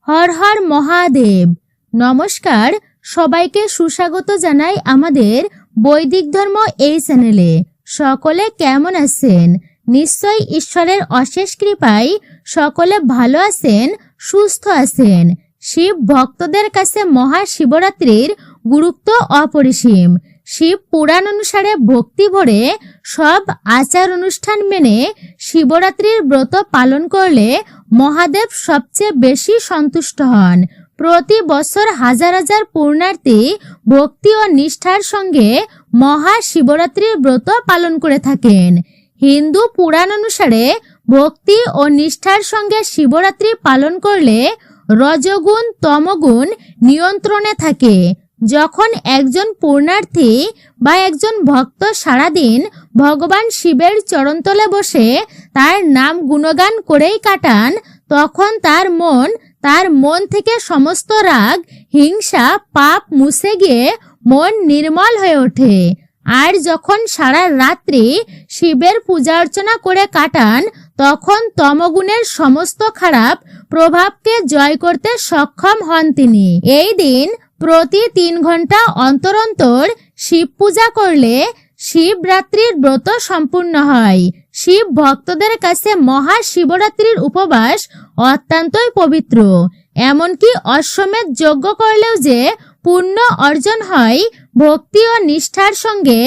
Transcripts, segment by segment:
হর হর মহাদেব। নমস্কার, সবাইকে সুস্বাগত জানাই আমাদের বৈদিক ধর্ম এই চ্যানেলে। সকলে কেমন আছেন? নিশ্চয় ঈশ্বরের অশেষ কৃপায় সকলে ভালো আছেন, সুস্থ আছেন। শিব ভক্তদের কাছে মহাশিবরাত্রির গুরুত্ব অপরিসীম। শিব পুরাণ অনুসারে ভক্তি ভরে সব আচার অনুষ্ঠান মেনে শিবরাত্রির ব্রত পালন করলে মহাদেব সবচেয়ে বেশি সন্তুষ্ট হন। প্রতি বছর হাজার হাজার পুণ্যার্থী ভক্তি ও নিষ্ঠার সঙ্গে মহাশিবরাত্রির ব্রত পালন করে থাকেন। হিন্দু পুরাণ অনুসারে ভক্তি ও নিষ্ঠার সঙ্গে শিবরাত্রি পালন করলে রজগুণ তমগুণ নিয়ন্ত্রণে থাকে। যখন একজন পুণ্যার্থী বা একজন ভক্ত সারাদিন ভগবান শিবের চরণতলে বসে তার নাম গুণগান করেই কাটান, তখন তার মন থেকে সমস্ত রাগ, হিংসা, পাপ মুছে গিয়ে মন নির্মল হয়ে ওঠে। আর যখন সারা রাত্রি শিবের পূজা অর্চনা করে কাটান, তখন তমগুণের সমস্ত খারাপ প্রভাবকে জয় করতে সক্ষম হন তিনি। এই দিন প্রতি 3 ঘন্টা অন্তর অন্তর শিব পূজা করলে শিবরাত্রির ব্রত সম্পূর্ণ হয়। শিব ভক্তদের কাছে মহাশিবরাত্রির উপবাস অত্যন্তই পবিত্র। এমনকি অশ্বমেধ যজ্ঞ করলেও যে পুণ্য অর্জন হয়, ভক্তি ও নিষ্ঠার সঙ্গে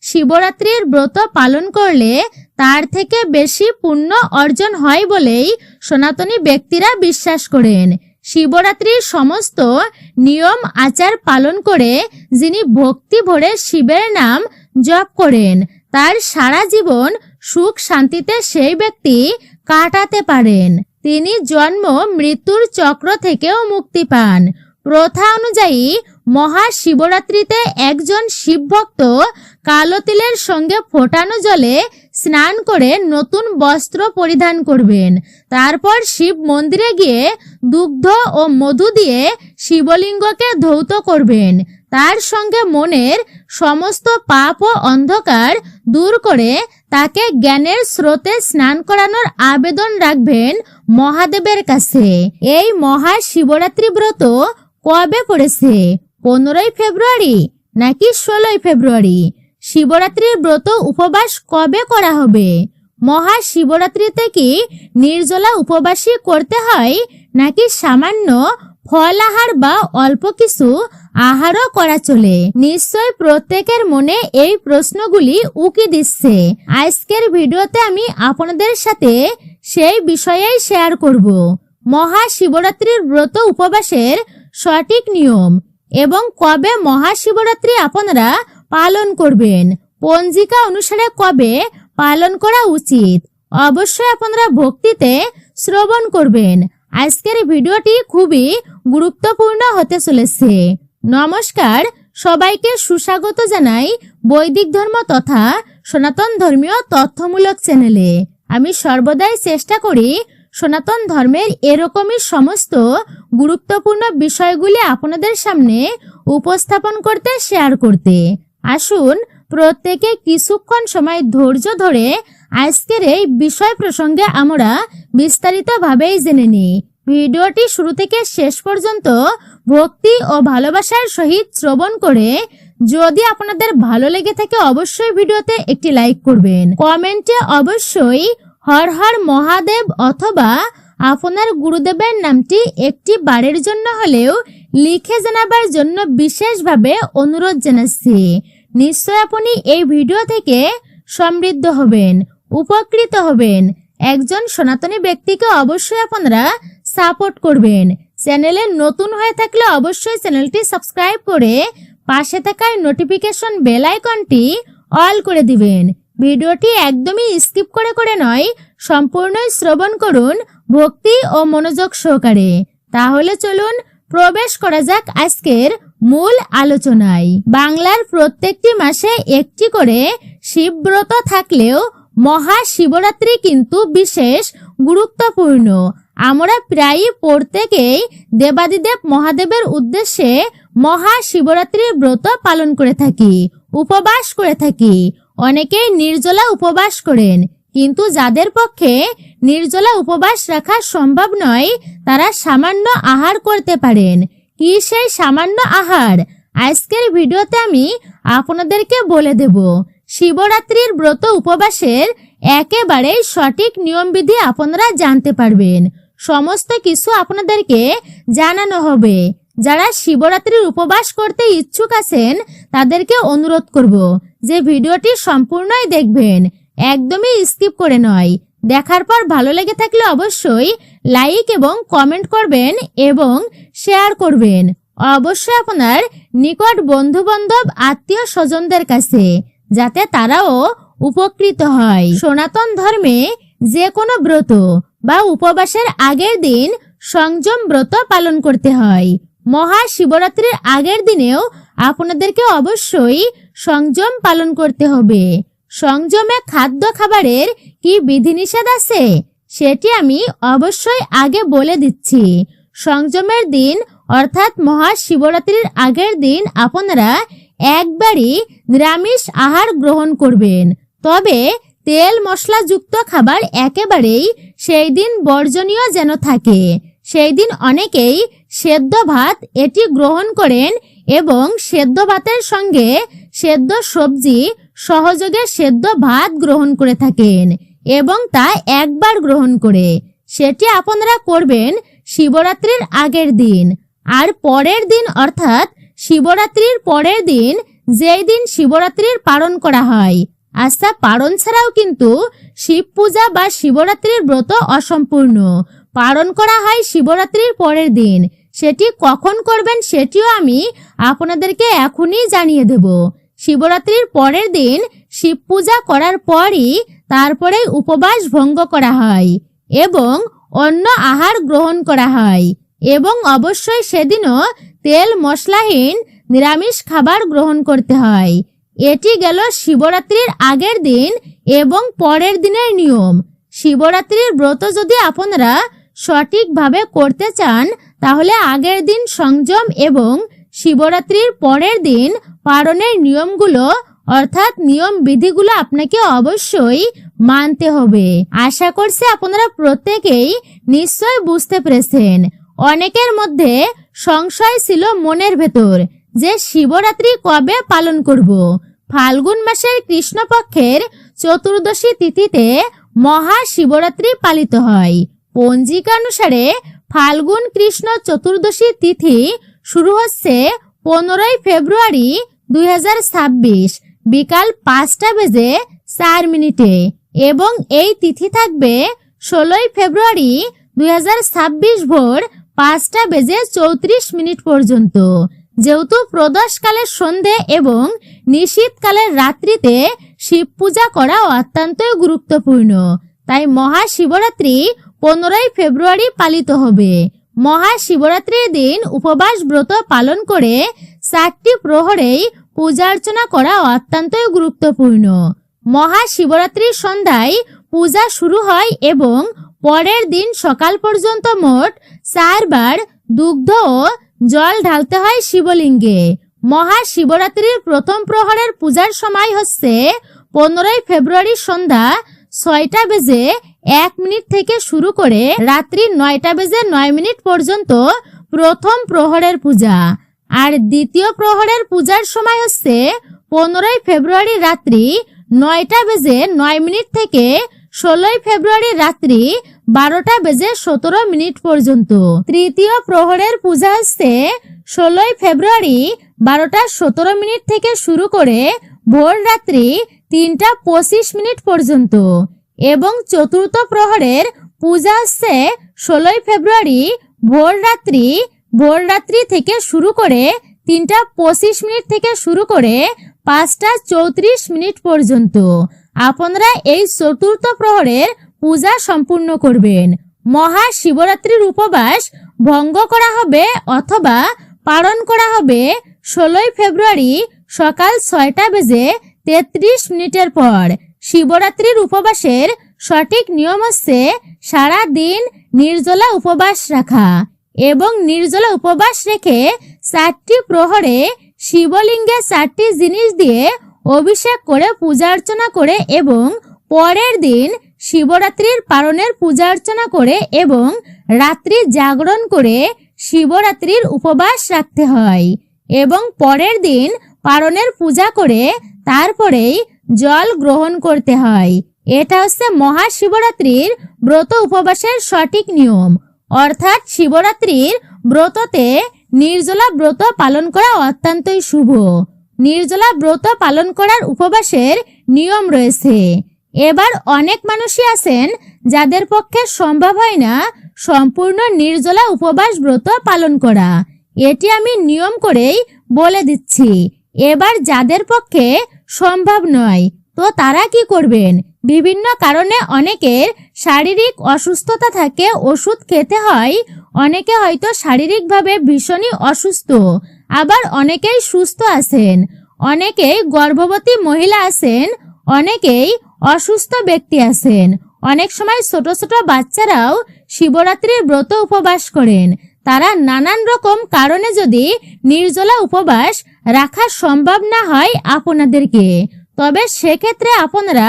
শিবরাত্রির ব্রত পালন করলে তার থেকে বেশি পুণ্য অর্জন হয় বলেই সনাতনী ব্যক্তিরা বিশ্বাস করেন। শিবরাত্রির সমস্ত নিয়ম আচার পালন করে যিনি ভক্তি ভরে শিবের নাম জপ করেন, তার সারা জীবন সুখ শান্তিতে সেই ব্যক্তি কাটাতে পারেন। তিনি জন্ম মৃত্যুর চক্র থেকেও মুক্তি পান। প্রথা অনুযায়ী মহাশিবরাত্রিতে একজন শিবভক্ত কালো তিলের সঙ্গে ফোটানো জলে স্নান করে নতুন বস্ত্র পরিধান করবেন। তারপর শিব মন্দিরে গিয়ে দুগ্ধ ও মধু দিয়ে শিবলিঙ্গকে ধৌত করবেন। তার সঙ্গে মনের সমস্ত পাপ ও অন্ধকার দূর করে তাকে জ্ঞানের স্রোতে স্নান করানোর আবেদন রাখবেন মহাদেবের কাছে। এই মহাশিবরাত্রি ব্রত কবে পড়েছে? 15ই ফেব্রুয়ারি নাকি 16ই ফেব্রুয়ারি? শিবরাত্রির ব্রত উপবাস কবে করা হবে? মহাশিবরাত্রিতে কি নির্জলা উপবাসী করতে হয় নাকি সামান্য ফল আহার বা অল্প কিছু আহারও করা চলে? নিশ্চয় প্রত্যেকের মনে এই প্রশ্নগুলি উকি দিচ্ছে। আজকের ভিডিওতে আমি আপনাদের সাথে সেই বিষয়েই শেয়ার করব। মহাশিবরাত্রির ব্রত উপবাসের সঠিক নিয়ম এবং কবে মহাশিবরাত্রি আপনারা পালন করবেন, পঞ্জিকা অনুসারে কবে পালন করা উচিত, অবশ্যই আপনারা ভক্তিতে শ্রবণ করবেন। আজকের ভিডিওটি খুবই গুরুত্বপূর্ণ হতে চলেছে। নমস্কার, সবাইকে সুস্বাগত জানাই বৈদিক ধর্ম তথা সনাতন ধর্মীয় তথ্যমূলক চ্যানেলে। আমি সর্বদাই চেষ্টা করি সনাতন ধর্মের এরকমই সমস্ত গুরুত্বপূর্ণ বিষয়গুলি আপনাদের সামনে উপস্থাপন করতে, শেয়ার করতে। আসুন প্রত্যেকে কিছুক্ষণ সময় ধৈর্য ধরে আজকের এই বিষয় প্রসঙ্গে আমরা বিস্তারিতভাবেই জেনে নিই। ভিডিওটি শুরু থেকে শেষ পর্যন্ত ভক্তি ও ভালোবাসার সহিত শ্রবণ করে যদি আপনাদের ভালো লেগে থাকে অবশ্যই ভিডিওতে একটি লাইক করবেন। কমেন্টে অবশ্যই হর হর মহাদেব অথবা আপনার গুরুদেবের নামটি একটি বারের জন্য হলেও লিখে জানাবার জন্য বিশেষভাবে অনুরোধ জানাচ্ছি। নিশ্চয় আপনি এই ভিডিও থেকে সমৃদ্ধ হবেন, উপকৃত হবেন। একজন সনাতনী ব্যক্তিকে অবশ্যই আপনারা সাপোর্ট করবেন। চ্যানেলে নতুন হয়ে থাকলে অবশ্যই চ্যানেলটি সাবস্ক্রাইব করে পাশে থাকা নোটিফিকেশন বেল আইকনটি অল করে দিবেন। ভিডিওটি একদমই স্কিপ করে নয়, সম্পূর্ণই শ্রবণ করুন ভক্তি ও মনোযোগ সহকারে। তাহলে চলুন প্রবেশ করা যাক আজকের মূল আলোচনায়। বাংলার প্রত্যেকটি মাসে একটি করে শিবব্রত থাকলেও মহাশিবরাত্রি কিন্তু বিশেষ গুরুত্বপূর্ণ। আমরা প্রায়ই প্রত্যেকেই দেবাদিদেব মহাদেবের উদ্দেশ্যে মহাশিবরাত্রির ব্রত পালন করে থাকি, উপবাস করে থাকি। অনেকেই নির্জলা উপবাস করেন, কিন্তু যাদের পক্ষে নির্জলা উপবাস রাখা সম্ভব নয় তারা সামান্য আহার করতে পারেন। কি সেই সামান্য আহার? আজকের ভিডিওতে আমি আপনাদেরকে বলে দেব। শিবরাত্রির ব্রত উপবাসের একেবারে সঠিক নিয়মবিধি আপনারা জানতে পারবেন। সমস্ত কিছু আপনাদেরকে জানানো হবে। যারা শিবরাত্রির উপবাস করতে ইচ্ছুক আছেন তাদেরকে অনুরোধ করব যে ভিডিওটি সম্পূর্ণই দেখবেন, একদমই স্কিপ করে নয়। দেখার পর ভালো লেগে থাকলে অবশ্যই লাইক এবং কমেন্ট করবেন এবং শেয়ার করবেন, অবশ্যই আপনার নিকট বন্ধু বান্ধব আত্মীয় স্বজনদের কাছে, যাতে তারাও উপকৃত হয়। সনাতন ধর্মে যে কোনো ব্রত বা উপবাসের আগের দিন সংযম ব্রত পালন করতে হয়। মহাশিবরাত্রির আগের দিনেও আপনাদেরকে অবশ্যই সংযম পালন করতে হবে। সংযমে খাদ্য খাবারের কি বিধিনিষেধ আছে সেটি আমি অবশ্যই আগে বলে দিচ্ছি। সংযমের দিন অর্থাৎ মহাশিবরাত্রির আগের দিন আপনারা একবারই নিরামিষ আহার গ্রহণ করবেন। তবে তেল মশলাযুক্ত খাবার একেবারেই সেই দিন বর্জনীয় যেন থাকে। সেই দিন অনেকেই সেদ্ধ ভাত এটি গ্রহণ করেন এবং সেদ্ধ ভাতের সঙ্গে সেদ্ধ সবজি সহযোগে সেদ্ধ ভাত গ্রহণ করে থাকেন এবং তা একবার গ্রহণ করে। সেটি আপনারা করবেন শিবরাত্রির আগের দিন। আর পরের দিন অর্থাৎ শিবরাত্রির পরের দিন, যেই দিন শিবরাত্রির পালন করা হয়, আচ্ছা পালন ছাড়াও কিন্তু শিব পূজা বা শিবরাত্রির ব্রত অসম্পূর্ণ। পালন করা হয় শিবরাত্রির পরের দিন। সেটি কখন করবেন সেটিও আমি আপনাদেরকে এখনই জানিয়ে দেব। শিবরাত্রির পরের দিন শিব পূজা করার পরই তারপরে উপবাস ভঙ্গ করা হয় এবং অন্য আহার গ্রহণ করা হয় এবং অবশ্যই সেদিনও তেল মশলাহীন নিরামিষ খাবার গ্রহণ করতে হয়। এটি গেল শিবরাত্রির আগের দিন এবং পরের দিনের নিয়ম। শিবরাত্রির ব্রত যদি আপনারা সঠিকভাবে করতে চান তাহলে আগের দিন সংযম এবং শিবরাত্রির পরের দিন পালনের নিয়মগুলো অর্থাৎ নিয়ম বিধিগুলো আপনাকে অবশ্যই মানতে হবে। আশা করছি আপনারা প্রত্যেকেই নিশ্চয় বুঝতে পেরেছেন। অনেকের মধ্যে সংশয় ছিল মনের ভেতর যে শিবরাত্রি কবে পালন করব। ফাল্গুন মাসের কৃষ্ণপক্ষের চতুর্দশী তিথিতে মহাশিবরাত্রি পালিত হয়। পঞ্জিকানুসারে ফাল্গুন কৃষ্ণ চতুর্দশী তিথি শুরু হচ্ছে 15 ফেব্রুয়ারি 2026 বিকাল 5:04 এবং এই তিথি থাকবে 16 ফেব্রুয়ারি 2026 ভোর 5:34 পর্যন্ত। যেহেতু প্রদোষকালের সন্ধে এবং নিশীথকালের রাত্রিতে শিব পূজা করা অত্যন্তই গুরুত্বপূর্ণ, তাই মহাশিবরাত্রি 15 ফেব্রুয়ারি পালিত হবে। মহাশিবরাত্রির দিন উপবাস ব্রত পালন করে 4টি প্রহরেই পূজা অর্চনা করা অত্যন্তই গুরুত্বপূর্ণ। মহাশিবরাত্রির সন্ধ্যায় পূজা শুরু হয় এবং পরের দিন সকাল পর্যন্ত মোট 4 বার দুগ্ধ ও জল ঢালতে হয় শিবলিঙ্গে। মহাশিবরাত্রির প্রথম প্রহরের পূজার সময় হচ্ছে 15 ফেব্রুয়ারি সন্ধ্যা 6:01 থেকে শুরু করে রাত্রি 9:09 পর্যন্ত প্রথম প্রহরের পূজা। আর দ্বিতীয় প্রহরের পূজার সময় হচ্ছে 15 ফেব্রুয়ারি রাত্রি 9:09 থেকে 16 ফেব্রুয়ারি রাত্রি 12:17 পর্যন্ত। তৃতীয় প্রহরের পূজা হচ্ছে 16 ফেব্রুয়ারি 12:17 থেকে শুরু করে ভোর রাত্রি 3:25 পর্যন্ত এবং চতুর্থ প্রহরের পূজা হচ্ছে 16 ফেব্রুয়ারি ভোর রাত্রি থেকে শুরু করে 3:25 থেকে শুরু করে 5:34 পর্যন্ত। আপনারা এই চতুর্থ প্রহরের পূজা সম্পূর্ণ করবেন। মহাশিবরাত্রির উপবাস ভঙ্গ করা হবে অথবা পালন করা হবে 16 ফেব্রুয়ারি সকাল 6:33 পর। শিবরাত্রির উপবাসের সঠিক নিয়ম হচ্ছে সারা দিন নির্জলা উপবাস রাখা এবং নির্জলা উপবাস রেখে 4টি প্রহরে শিবলিঙ্গে 4টি জিনিস দিয়ে অভিষেক করে পূজা অর্চনা করে এবং পরের দিন শিবরাত্রির পালনের পূজা অর্চনা করে এবং রাত্রি জাগরণ করে শিবরাত্রির উপবাস রাখতে হয় এবং পরের দিন পালনের পূজা করে তারপরেই জল গ্রহণ করতে হয়। এটা হচ্ছে মহাশিবরাত্রির ব্রত উপবাসের সঠিক নিয়ম। অর্থাৎ শিবরাত্রির ব্রততে নির্জলা ব্রত পালন করা অত্যন্তই শুভ। নির্জলা ব্রত পালন করার উপবাসের নিয়ম রয়েছে। এবার অনেক মানুষই আছেন যাদের পক্ষে সম্ভব হয় না সম্পূর্ণ নির্জলা উপবাস ব্রত পালন করা। এটি আমি নিয়ম করেই বলে দিচ্ছি। এবার যাদের পক্ষে সম্ভব নয় তো তারা কি করবেন? বিভিন্ন কারণে অনেকের শারীরিক অসুস্থতা থাকে, ওষুধ খেতে হয়। অনেকে হয়তো শারীরিকভাবে ভীষণই অসুস্থ, আবার অনেকেই সুস্থ আছেন। অনেকেই গর্ভবতী মহিলা আছেন, অনেকেই অসুস্থ ব্যক্তি আছেন। অনেক সময় ছোট ছোট বাচ্চারাও শিবরাত্রির ব্রত উপবাস করেন। তারা নানান রকম কারণে যদি নির্জলা উপবাস রাখা সম্ভব না হয় আপনাদেরকে, তবে সেক্ষেত্রে আপনারা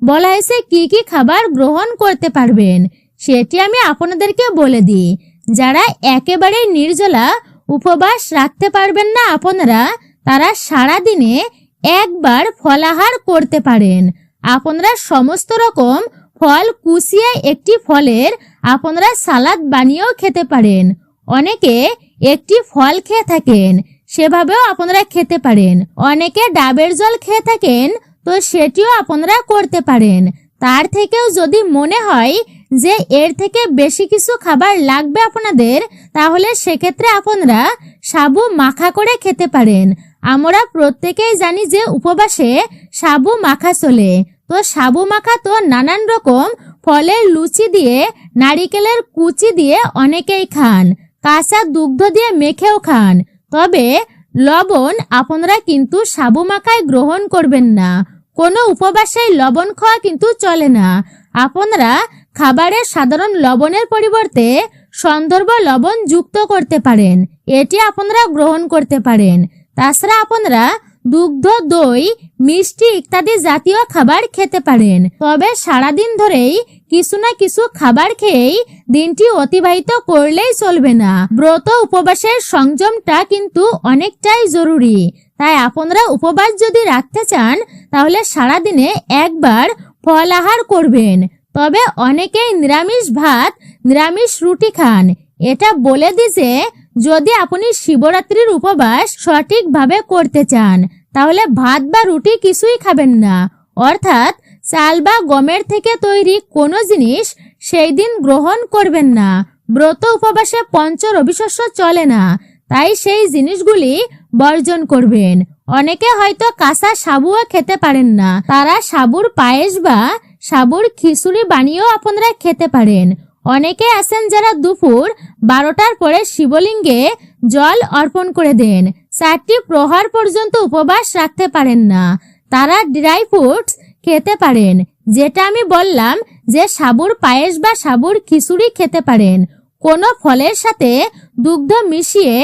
বলা হয়েছে কি কি খাবার গ্রহণ করতে পারবেন সেটি আমি আপনাদেরকে বলে দিই। যারা একেবারেই নির্জলা উপবাস রাখতে পারবেন না আপনারা, তারা সারা দিনে একবার ফলাহার করতে পারেন। আপনারা সমস্ত রকম ফল কুচিয়ে একটি ফলের আপনারা সালাদ বানিয়েও খেতে পারেন। অনেকে একটি ফল খেয়ে থাকেন, সেভাবেও আপনারা খেতে পারেন। অনেকে ডাবের জল খেয়ে থাকেন, তো সেটিও আপনারা করতে পারেন। তার থেকেও যদি মনে হয় যে এর থেকে বেশি কিছু খাবার লাগবে আপনাদের, তাহলে সেক্ষেত্রে আপনারা সাবু মাখা করে খেতে পারেন। আমরা প্রত্যেকেই জানি যে উপবাসে সাবু মাখা চলে। তো সাবু মাখা তো নানান রকম ফলের লুচি দিয়ে, নারিকেলের কুচি দিয়ে অনেকেই খান, কাঁচা দুগ্ধ দিয়ে মেখেও খান। তবে লবণ আপনারা কিন্তু সাবু মাখায় গ্রহণ করবেন না। কোনো উপবাসেই লবণ খাওয়া কিন্তু চলে না। আপনারা খাবারে সাধারণ লবণের পরিবর্তে সন্দর্ভ লবণ যুক্ত করতে পারেন, এটি আপনারা গ্রহণ করতে পারেন। তাছাড়া আপনারা দুগ্ধ, দই, মিষ্টি ইত্যাদি জাতীয় খাবার খেতে পারেন। তবে সারাদিন ধরেই কিছু না কিছু খাবার খেয়েই দিনটি অতিবাহিত করলেই চলবে না। ব্রত উপবাসের সংযমটা কিন্তু অনেকটাই জরুরি। তাই আপনারা উপবাস যদি রাখতে চান তাহলে সারাদিনে একবার ফল আহার করবেন। তবে অনেকেই নিরামিষ ভাত, নিরামিষ রুটি খান। এটা বলে দিছে যদি আপনি শিবরাত্রির উপবাস সঠিকভাবে করতে চান তাহলে ভাত বা রুটি কিছুই খাবেন না। অর্থাৎ চাল বা গমের থেকে তৈরি কোনো জিনিস সেই দিন গ্রহণ করবেন না। ব্রত উপবাসে পঞ্চ রবিশস্য চলে না, তাই সেই জিনিসগুলি বর্জন করবেন। অনেকে হয়তো কাঁচা সাবুও খেতে পারেন না, তারা সাবুর পায়েস বা সাবুর খিচুড়ি বানিয়েও আপনারা খেতে পারেন। অনেকে আছেন যারা দুপুর 12টার পরে শিবলিঙ্গে জল অর্পণ করে দেন, 4টি প্রহর পর্যন্ত উপবাস রাখতে পারেন না। তারা ড্রাই ফ্রুটস খেতে পারেন, যেটা আমি বললাম যে সাবুর পায়েস বা সাবুর খিচুড়ি খেতে পারেন। কোনো ফলের সাথে দুগ্ধ মিশিয়ে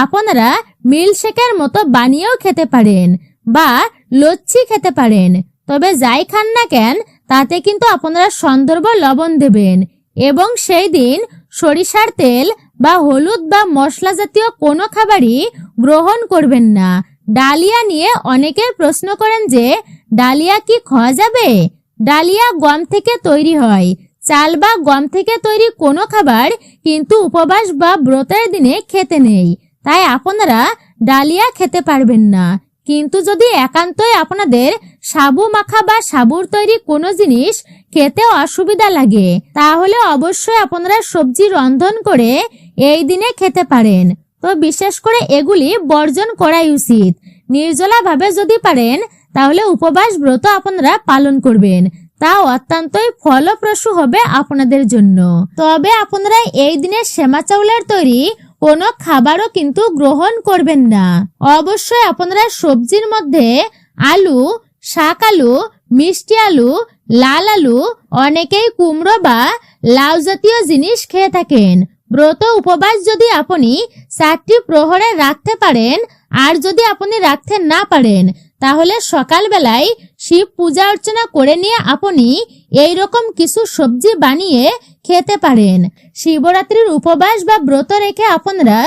আপনারা মিল্কশেকের মতো বানিয়েও খেতে পারেন বা লচ্ছি খেতে পারেন। তবে যাই খান না কেন তাতে কিন্তু আপনারা সন্দর্ভ লবণ দেবেন এবং সেই দিন সরিষার তেল বা হলুদ বা মশলা জাতীয় কোনো খাবারই গ্রহণ করবেন না। ডালিয়া নিয়ে অনেকে প্রশ্ন করেন যে ডালিয়া কি খাওয়া যাবে? ডালিয়া গম থেকে তৈরি হয়। চাল বা গম থেকে তৈরি কোনো খাবার কিন্তু উপবাস বা ব্রতের দিনে খেতে নেই, তাই আপনারা ডালিয়া খেতে পারবেন না। কিন্তু যদি একান্তই আপনাদের সাবু মাখা বা সাবুর তৈরি কোনো জিনিস খেতে অসুবিধা লাগে তাহলে অবশ্যই আপনারা সবজি রন্ধন করে এই দিনে খেতে পারেন। তো বিশেষ করে এগুলি বর্জন করাই উচিত। নির্জলা ভাবে যদি পারেন তাহলে উপবাস ব্রত আপনারা পালন করবেন, তা অত্যন্তই ফলপ্রসূ হবে আপনাদের জন্য। তবে আপনারা এই দিনে সেমা চাউলের তৈরি কোনো খাবারও কিন্তু গ্রহণ করবেন না। অবশ্যই আপনারা সবজির মধ্যে আলু, শাক আলু, মিষ্টি আলু, লাল আলু, অনেকেই কুমড়ো বা লাউ জাতীয় জিনিস খেয়ে থাকেন। ব্রত উপবাস যদি আপনি 4টি প্রহরে রাখতে পারেন আর যদি আপনি রাখতে না পারেন তাহলে সকালবেলায় শিব পূজা অর্চনা করে নিয়ে আপনি এইরকম কিছু সবজি বানিয়ে খেতে পারেন। শিবরাত্রির উপবাস বা ব্রত রেখে আপনারা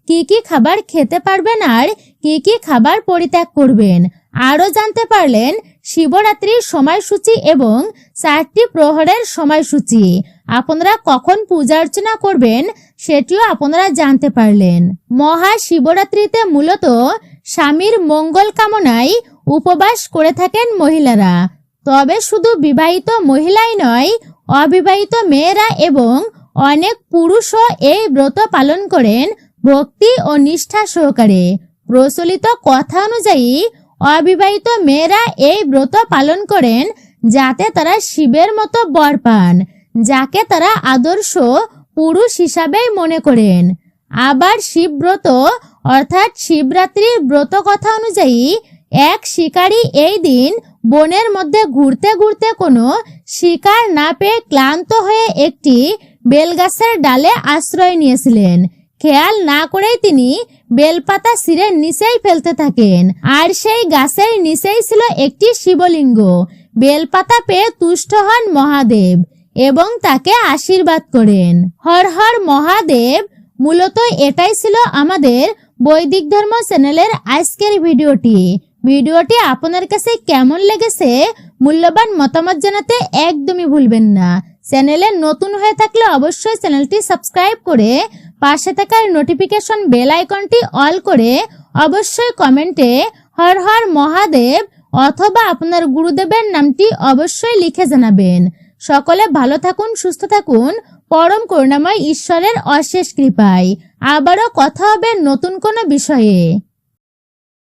কি কি খাবার খেতে পারবেন আর কি কি খাবার পরিত্যাগ করবেন আরও জানতে পারলেন শিবরাত্রির সময়সূচি এবং 4টি প্রহরের সময়সূচি। আপনারা কখন পূজা অর্চনা করবেন সেটিও আপনারা জানতে পারলেন। মহাশিবরাত্রিতে মূলত স্বামীর মঙ্গল কামনায় উপবাস করে থাকেন মহিলারা। তবে শুধু বিবাহিত মহিলাই নয়, অবিবাহিত মেয়েরা এবং অনেক পুরুষও এই ব্রত পালন করেন ভক্তি ও নিষ্ঠা সহকারে। প্রচলিত কথা অনুযায়ী অবিবাহিত মেয়েরা এই ব্রত পালন করেন যাতে তারা শিবের মতো বর পান, যাকে তারা আদর্শ পুরুষ হিসাবেই মনে করেন। আবার শিবব্রত অর্থাৎ শিবরাত্রির ব্রত কথা অনুযায়ী এক শিকারী এই দিন বনের মধ্যে ঘুরতে ঘুরতে কোনো শিকার না পেয়ে ক্লান্ত হয়ে একটি বেলগাছের ডালে আশ্রয় নিয়েছিলেন। খেয়াল না করেই তিনি বেলপাতা ছিঁড়ে নিচেই ফেলতে থাকেন, আর সেই গাছের নিচেই ছিল একটি শিবলিঙ্গ। বেলপাতা পেয়ে তুষ্ট হন মহাদেব এবং তাকে আশীর্বাদ করেন। হর হর মহাদেব। মূলত এটাই ছিল আমাদের বৈদিক ধর্ম চ্যানেলের আজকের ভিডিওটি আপনার কাছে কেমন লেগেছে মূল্যবান মতামত জানাতে একদমই ভুলবেন না। চ্যানেলে নতুন হয়ে থাকলে অবশ্যই চ্যানেলটি সাবস্ক্রাইব করে পাশে থাকা নোটিফিকেশন বেল আইকনটি অল করে অবশ্যই কমেন্টে হর হর মহাদেব অথবা আপনার গুরুদেবের নামটি অবশ্যই লিখে জানাবেন। সকলে ভালো থাকুন, সুস্থ থাকুন, পরম করুণাময় ঈশ্বরের অশেষ কৃপায়। আবারও কথা হবে নতুন কোনো বিষয়ে।